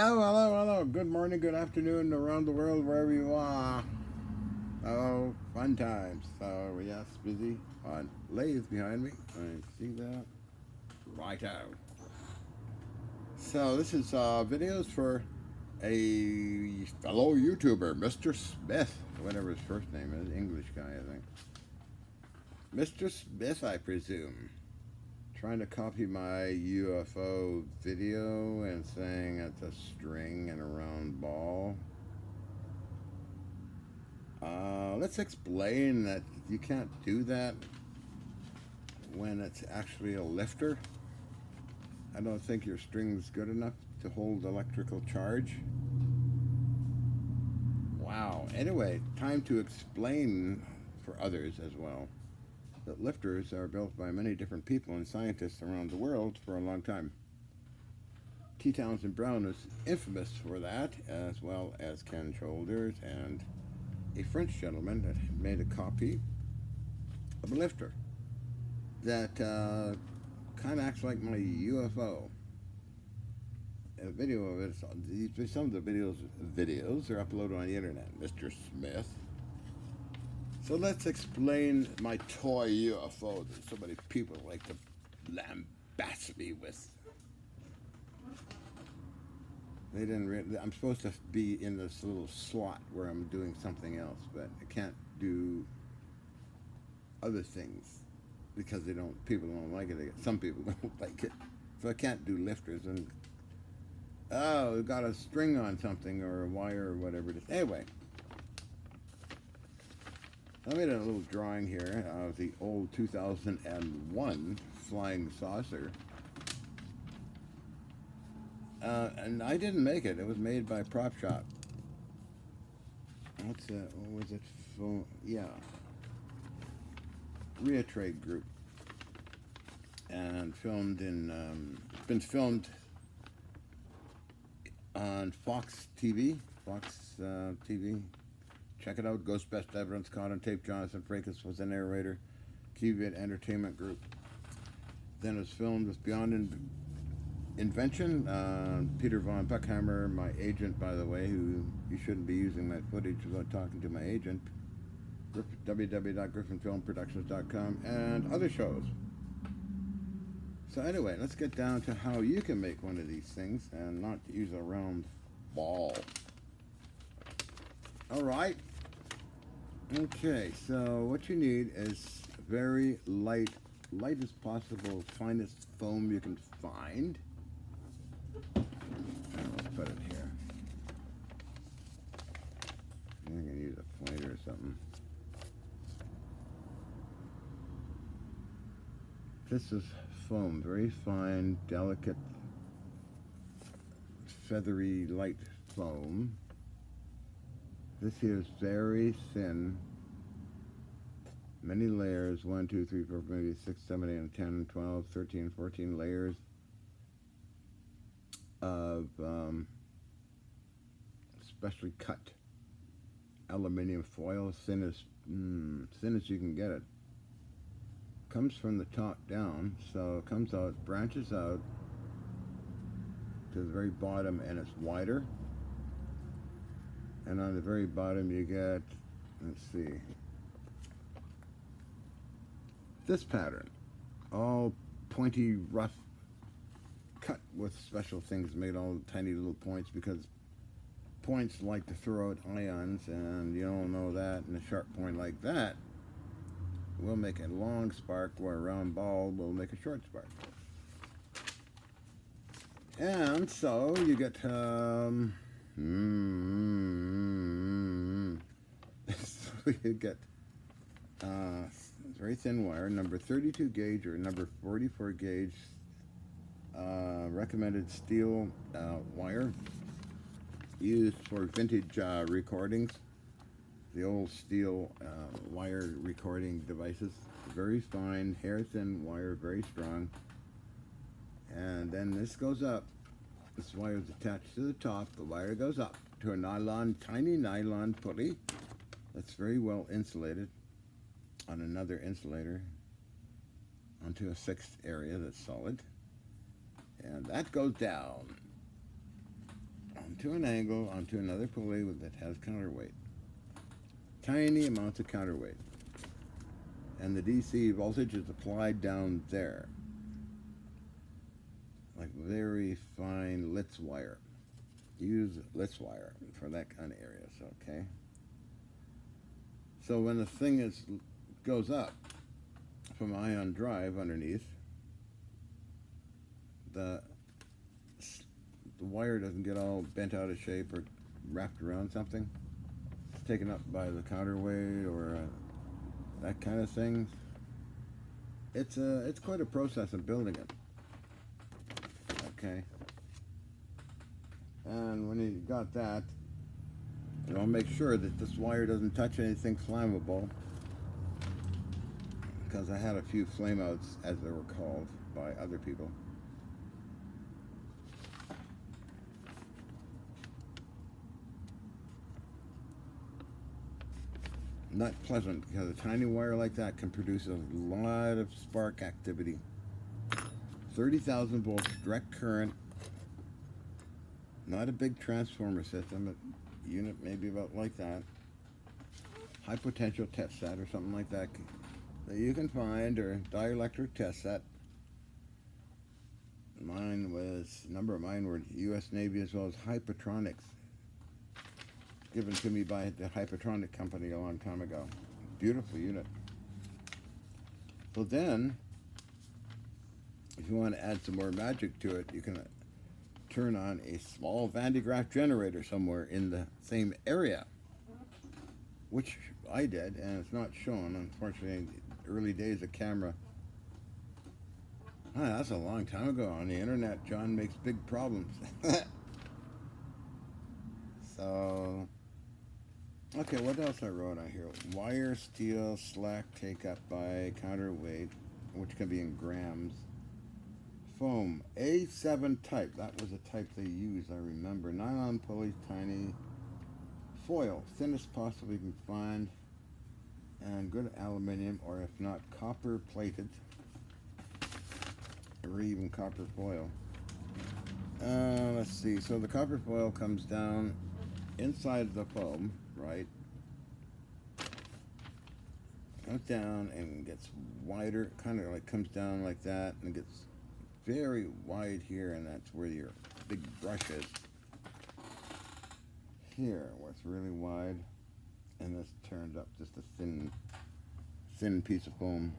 Hello, hello, hello. Good morning, good afternoon, around the world, wherever you are. Oh, fun times. So, yes, busy on lathe behind me. I see that. Right out. So, this is videos for a fellow YouTuber, Mr. Smith, whatever his first name is. English guy, I think. Mr. Smith, I presume. Trying to copy my UFO video and saying it's a string and a round ball. Let's explain that you can't do that when it's actually a lifter. I don't think your string's good enough to hold electrical charge. Wow. Anyway, time to explain for others as well that lifters are built by many different people and scientists around the world for a long time. T. Townsend Brown is infamous for that, as well as Ken Shoulders and a French gentleman that made a copy of a lifter that kind of acts like my UFO. A video of it. Some of the videos are uploaded on the internet. Mr. Smith. So let's explain my toy UFO that so many people like to lambast me with. They didn't. I'm supposed to be in this little slot where I'm doing something else, but I can't do other things because they don't. People don't like it. Some people don't like it, so I can't do lifters. And oh, we got a string on something or a wire or whatever it is. Anyway, I made a little drawing here of the old 2001 flying saucer. And I didn't make it. It was made by Prop Shop. What was it? Yeah. Reatrade Group. And filmed in, been filmed on Fox TV. Fox TV. Check it out. Ghost Best Evidence, caught on tape. Jonathan Frakes was the narrator. Kiewit Entertainment Group. Then it was filmed with Beyond Invention. Peter Von Buckhammer, my agent, by the way, who you shouldn't be using my footage without talking to my agent. www.griffinfilmproductions.com and other shows. So anyway, let's get down to how you can make one of these things and not use a round ball. All right. Okay, so what you need is very light as possible, finest foam you can find. Let's put it here. I'm going to use a pointer or something. This is foam, very fine, delicate, feathery, light foam. This here is very thin, many layers, 1, 2, 3, 4, maybe 6, 7, 8, 10, 12, 13, 14 layers of specially cut aluminum foil, thin as you can get it. Comes from the top down, so it comes out, branches out to the very bottom, and it's wider. And on the very bottom you get, let's see, this pattern, all pointy, rough, cut with special things, made all tiny little points, because points like to throw out ions, and you don't know that, and a sharp point like that will make a long spark, where a round ball will make a short spark. And so you get so you get very thin wire, number 32 gauge or number 44 gauge recommended steel wire used for vintage recordings. The old steel wire recording devices, very fine, hair thin wire, very strong. And then this goes up. This wire is attached to the top. The wire goes up to a tiny nylon pulley that's very well insulated on another insulator onto a fixed area that's solid. And that goes down. to an angle onto another pulley that has counterweight. Tiny amounts of counterweight. And the DC voltage is applied down there. Like very fine Litz wire. Use Litz wire for that kind of areas, okay? So when the thing goes up from ion drive underneath, the wire doesn't get all bent out of shape or wrapped around something. It's taken up by the counterweight or that kind of thing. It's quite a process of building it. Okay. And when you got that, you know, make sure that this wire doesn't touch anything flammable, because I had a few flameouts, as they were called by other people. Not pleasant, because a tiny wire like that can produce a lot of spark activity. 30,000 volts direct current. Not a big transformer system, a unit maybe about like that. High potential test set or something like that you can find, or dielectric test set. A number of mine were U.S. Navy as well as Hypertronics, given to me by the Hypertronic company a long time ago. Beautiful unit. So then, if you want to add some more magic to it, you can turn on a small Van de Graaff generator somewhere in the same area, which I did, and it's not shown, unfortunately, in the early days of camera. That's a long time ago. On the internet, John makes big problems. So, okay, what else I wrote on here? Wire, steel, slack take up by counterweight, which can be in grams. Foam, A7 type. That was the type they used, I remember. Nylon pulleys, tiny. Foil, thinnest possible you can find. And good aluminum, or if not, copper plated. Or even copper foil. Let's see. So the copper foil comes down inside the foam, right? Comes down and gets wider, kind of like comes down like that, and it gets very wide here, and that's where your big brush is. Here, where it's really wide, and this turned up just a thin piece of foam.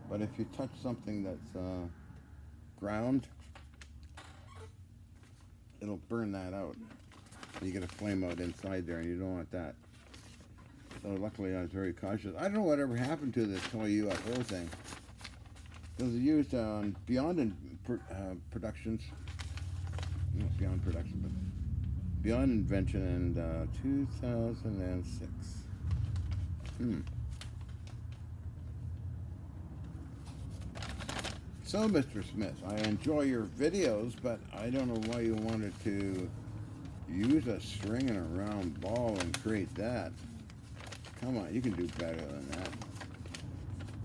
But if you touch something that's ground, it'll burn that out. You get a flame out inside there, and you don't want that. So luckily, I was very cautious. I don't know whatever happened to this toy UFO thing. It was used on Beyond Productions, not Beyond Production, but Beyond Invention in 2006. So, Mr. Smith, I enjoy your videos, but I don't know why you wanted to use a string and a round ball and create that. Come on, you can do better than that.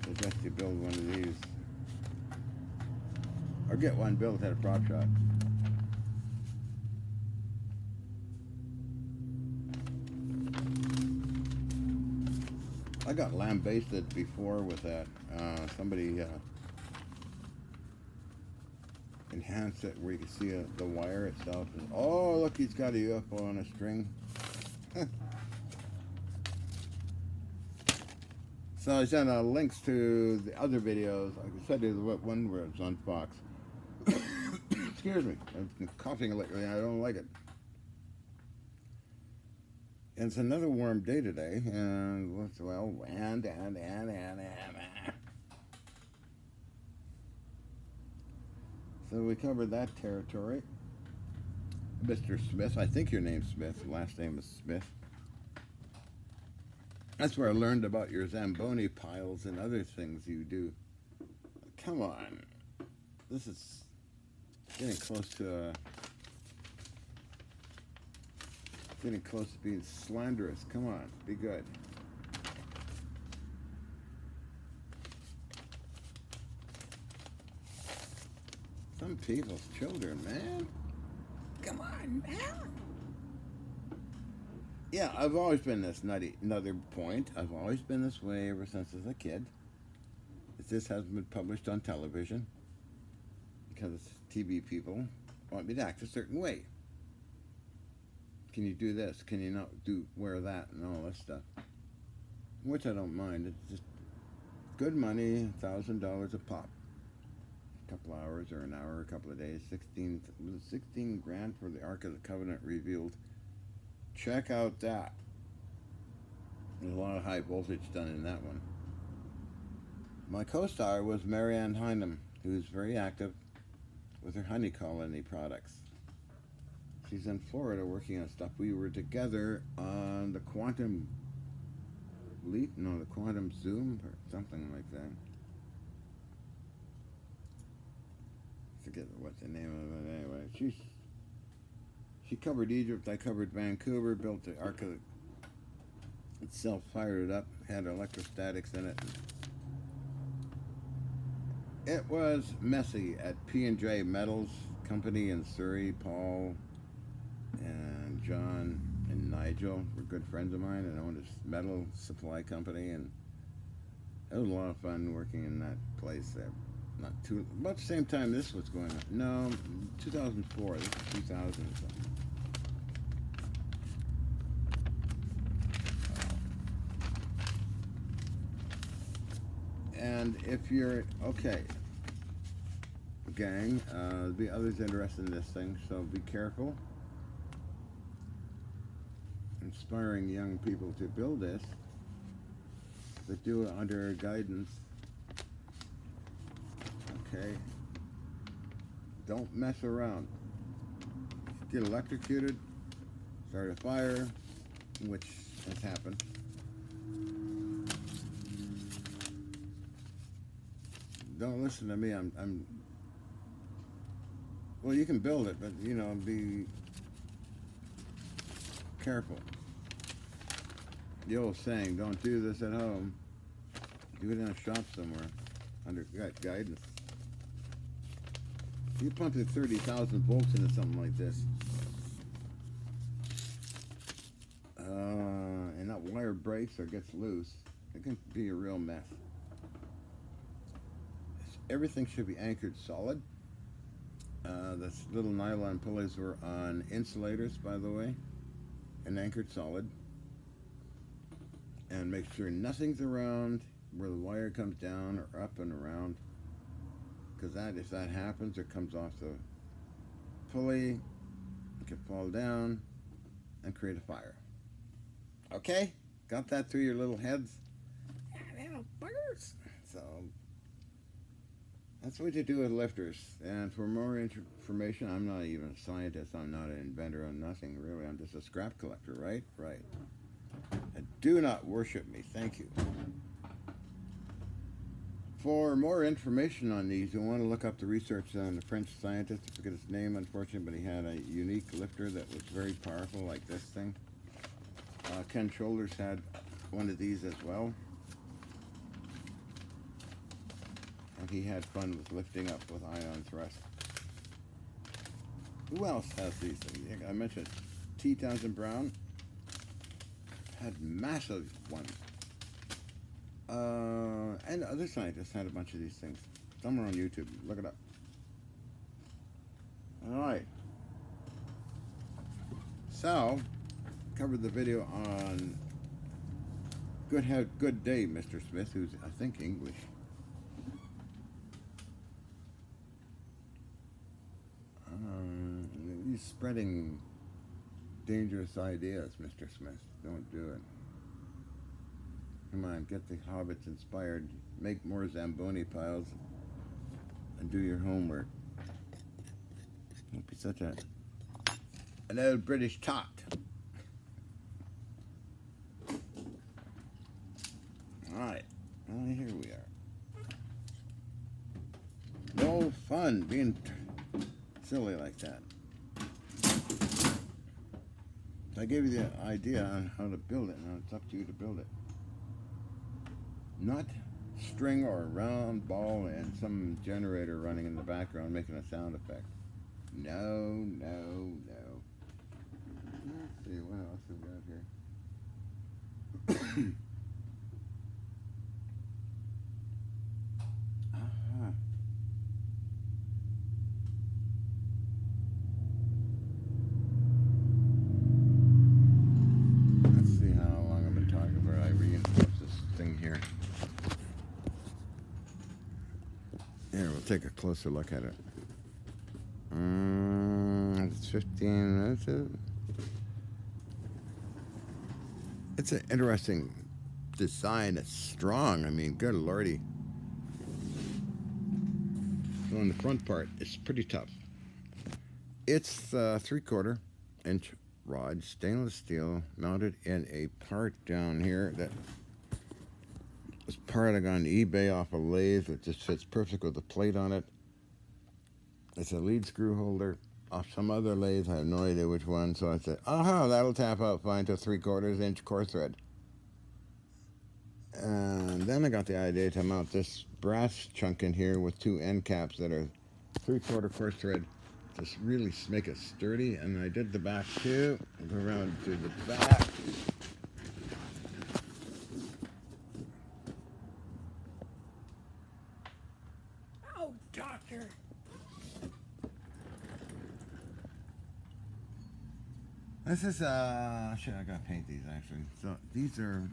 Suggest you build one of these. Or get one built at a prop shop. I got lambasted before with that. Somebody enhanced it where you can see the wire itself. And, oh, look, he's got a UFO on a string. So I sent links to the other videos. Like I said, there's one where it's on Fox. Excuse me, I've been coughing lately and I don't like it. And it's another warm day today, and so we covered that territory. Mr. Smith, I think your name's Smith, last name is Smith. That's where I learned about your Zamboni piles and other things you do. Come on. This is getting close to being slanderous. Come on, be good. Some people's children, man. come on, man. Yeah, I've always been this nutty. Another point, I've always been this way ever since as a kid. If this hasn't been published on television, because TV people want me to act a certain way. Can you do this? Can you not wear that and all that stuff? Which I don't mind. It's just good money, $1,000 a pop. A couple hours or an hour, a couple of days. 16 grand for the Ark of the Covenant revealed. Check out that. There's a lot of high voltage done in that one. My co-star was Marianne Hyndman, who's very active with her honey colony products. She's in Florida working on stuff. We were together on the Quantum Leap, no, the Quantum Zoom, or something like that. I forget what the name of it anyway. She covered Egypt, I covered Vancouver, built the Ark of itself, fired it up, had electrostatics in it. It was messy at P&J Metals Company in Surrey. Paul and John and Nigel were good friends of mine and owned a metal supply company, and it was a lot of fun working in that place there. About the same time this was going on. No, 2004. This is 2000 or something. And if you're okay, gang, there'll be others interested in this thing, so be careful. Inspiring young people to build this, but do it under guidance. Okay, don't mess around. Get electrocuted, start a fire, which has happened. Don't listen to me. I'm. Well, you can build it, but be careful. The old saying, "Don't do this at home. Do it in a shop somewhere under guidance." You pump 30,000 volts into something like this, and that wire breaks or gets loose, it can be a real mess. Everything should be anchored solid. The little nylon pulleys were on insulators, by the way, and anchored solid. And make sure nothing's around where the wire comes down or up and around, because if that happens, it comes off the pulley, it can fall down and create a fire. Okay? Got that through your little heads? Little buggers. So that's what you do with lifters. And for more information, I'm not even a scientist. I'm not an inventor. I'm nothing really. I'm just a scrap collector, right? Right. And do not worship me. Thank you. For more information on these, you'll want to look up the research on the French scientist. I forget his name, unfortunately, but he had a unique lifter that was very powerful, like this thing. Ken Shoulders had one of these as well. And he had fun with lifting up with ion thrust. Who else has these things? I mentioned T. Townsend Brown had massive ones. And other scientists had a bunch of these things. Somewhere on YouTube. Look it up. Alright. So, covered the video on Good Day, Mr. Smith, who's, I think, English. He's spreading dangerous ideas, Mr. Smith. Don't do it. Come on, get the hobbits inspired. Make more Zamboni piles and do your homework. Don't be such an old British tot. Alright, well, here we are. No fun being silly like that. I gave you the idea on how to build it. Now it's up to you to build it. Not string or a round ball and some generator running in the background making a sound effect. No. Let's see, what else we got here? uh-huh. Let's see how long I've been talking before I reinforce this thing here. Here, we'll take a closer look at it. It's 15 minutes. It's an interesting design. It's strong. I mean, good lordy. So on the front part, it's pretty tough. It's 3/4 inch rod, stainless steel, mounted in a part down here that was part I got on eBay off a lathe that just fits perfect with the plate on it. It's a lead screw holder off some other lathe. I have no idea which one. So I said, that'll tap out fine to 3/4 inch core thread. And then I got the idea to mount this brass chunk in here with 2 end caps that are 3/4 core thread. Just really make it sturdy. And I did the back too. I'll go around to the back. Oh, doctor. This is, shit, I gotta paint these actually. So these are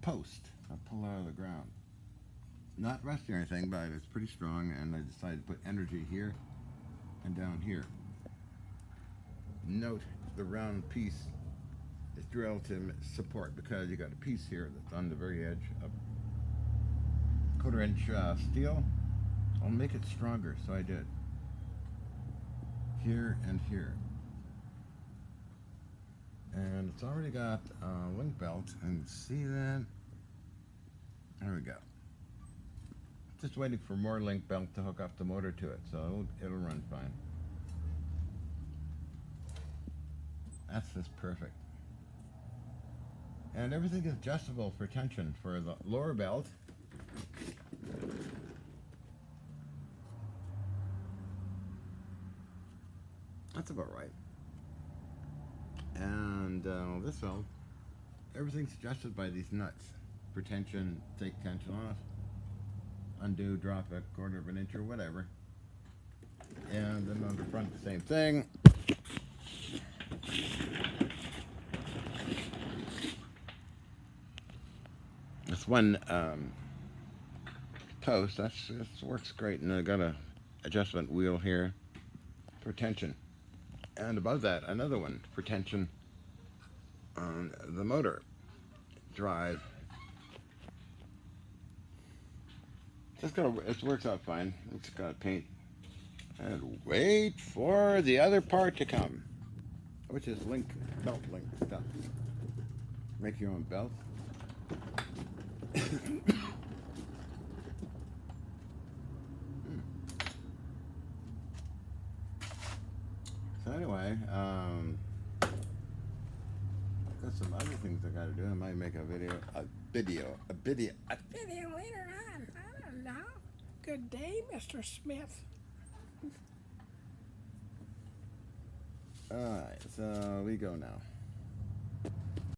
posts I pull out of the ground. Not rusty or anything, but it's pretty strong, and I decided to put energy here and down here. Note the round piece is drilled to support because you got a piece here that's on the very edge of 1/4 inch steel. I'll make it stronger, so I did. Here and here. And it's already got a link belt, and see that? There we go. Just waiting for more link belt to hook up the motor to it, so it'll run fine. That's just perfect. And everything is adjustable for tension for the lower belt. That's about right. And this belt, everything's adjusted by these nuts for tension. Take tension off, undo, drop it 1/4 inch or whatever. And then on the front, the same thing. This one post, that works great, and I got a adjustment wheel here for tension. And above that, another one for tension on the motor drive. It works out fine. It's got to paint and wait for the other part to come, which is belt link stuff. Make your own belt. So anyway, I've got some other things I got to do. I might make a video Video later on. I don't know. Good day, Mr. Smith. Alright, so we go now.